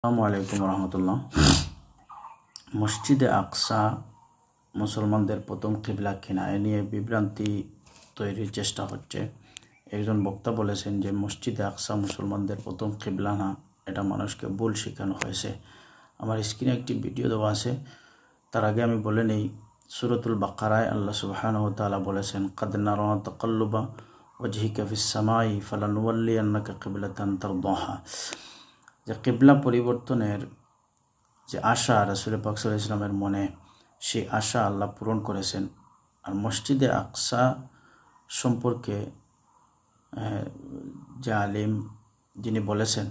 আসসালামু আলাইকুম রহমতুল্লাহ। মসজিদে আকসা মুসলমানদের প্রথম কিবলা কিনা এ নিয়ে বিভ্রান্তি তৈরির চেষ্টা হচ্ছে। একজন বক্তা বলেছেন যে মসজিদে আকসা মুসলমানদের প্রথম কিবলা না, এটা মানুষকে ভুল শেখানো হয়েছে। আমার স্ক্রিনে একটি ভিডিও দেওয়া আছে। তার আগে আমি বলে নেই, সূরাতুল বাকারায় আল্লাহ সুবহানাহু ওয়া তাআলা বলেছেন, কাদ নারা তাকাল্লুবা ওয়াজহিকা ফিস সামাই ফালানুওয়াল্লিয়ান্নাকা কিবলাতান তারদাহা। যে কিবলা পরিবর্তনের যে আশা রাসূল পাক সাল্লাল্লাহু আলাইহি ওয়াসাল্লামের মনে, সেই আশা আল্লাহ পূরণ করেছেন। আর মসজিদে আকসা সম্পর্কে যে আলিম যিনি বলেছেন,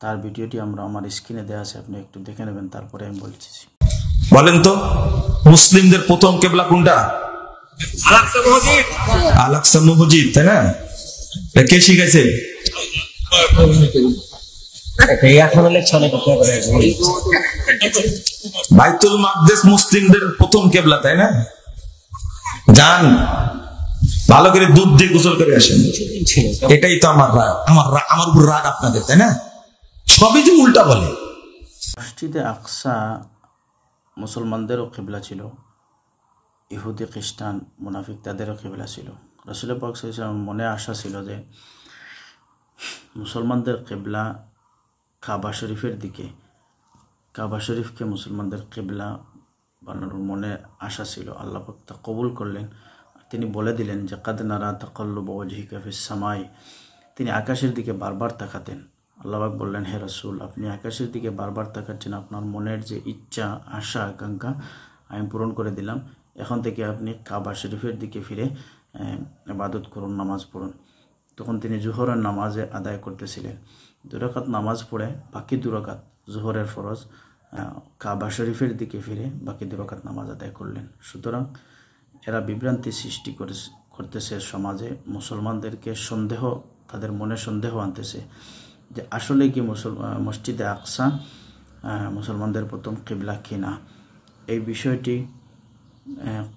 তার ভিডিওটি আমার স্ক্রিনে দেওয়া আছে, আপনি একটু দেখে নেবেন, তারপরে আমি বলছি। বলেন তো, মুসলিমদের প্রথম কিবলা কোনটা? আল-আকসা মসজিদ, তাই না? কে শিখাইছে? বাইতুল মাকদিস মুসলিমদের প্রথম কিবলা, তাই না? যান ভালো করে দুধ দিয়ে গোসল করে আসেন। এটাই তো আমার রাগ, আমার উপর রাগ আপনাদের, তাই না? সবই যে উল্টা বলে। মসজিদে আকসা মুসলমানদেরও কিবলা ছিল, ইহুদি খ্রিস্টান মুনাফিক তাদেরও কিবলা ছিল। রাসূল পাক সাল্লাল্লাহু আলাইহি ওয়াসাল্লামের মনে আশা ছিল যে মুসলমানদের কিবলা কাবা শরীফের দিকে, কাবা শরীফকে মুসলমানদের কিবলা বানানোর মনে আশা ছিল। আল্লাহ পাক তা কবুল করলেন। তিনি বলে দিলেন যে কাদ নারা তাকাল্লুবা ওয়াজহিকা ফিস সামাই। তিনি আকাশের দিকে বারবার তাকাতেন। আল্লাহ পাক বললেন, হে রাসূল, আপনি আকাশের দিকে বারবার তাকাচ্ছেন, আপনার মনের যে ইচ্ছা আশা আকাঙ্ক্ষা আমি পূরণ করে দিলাম। এখন থেকে আপনি কাবা শরীফের দিকে ফিরে ইবাদত করুন, নামাজ পড়ুন। তখন তিনি জোহরের নামাজে আদায় করতেছিলেন। 2 রাকাত নামাজ পড়ে বাকি 2 রাকাত জোহরের ফরজ কাবা শরীফের দিকে ফিরে বাকি 2 রাকাত নামাজ আদায় করলেন। সুতরাং এরা বিভ্রান্তি সৃষ্টি করতেছে সমাজে, মুসলমানদেরকে সন্দেহ, তাদের মনে সন্দেহ আনতেছে যে আসলে কি মসজিদে আকসা মুসলমানদের প্রথম কিবলা কিনা। এই বিষয়টি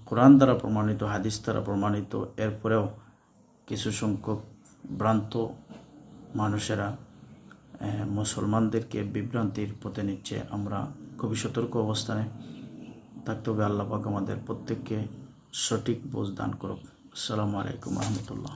কোরআন দ্বারা প্রমাণিত, হাদিস দ্বারা প্রমাণিত। এরপরেও কিছু সংখ্যক ভ্রান্ত মানুষেরা মুসলমানদেরকে বিভ্রান্তির পথে নিচ্ছে। আমরা খুবই সতর্ক অবস্থানে থাকতে হবে। আল্লাহ পাক আমাদের প্রত্যেককে সঠিক বোঝ দান করুক। আসসালামু আলাইকুম রহমতুল্লাহ।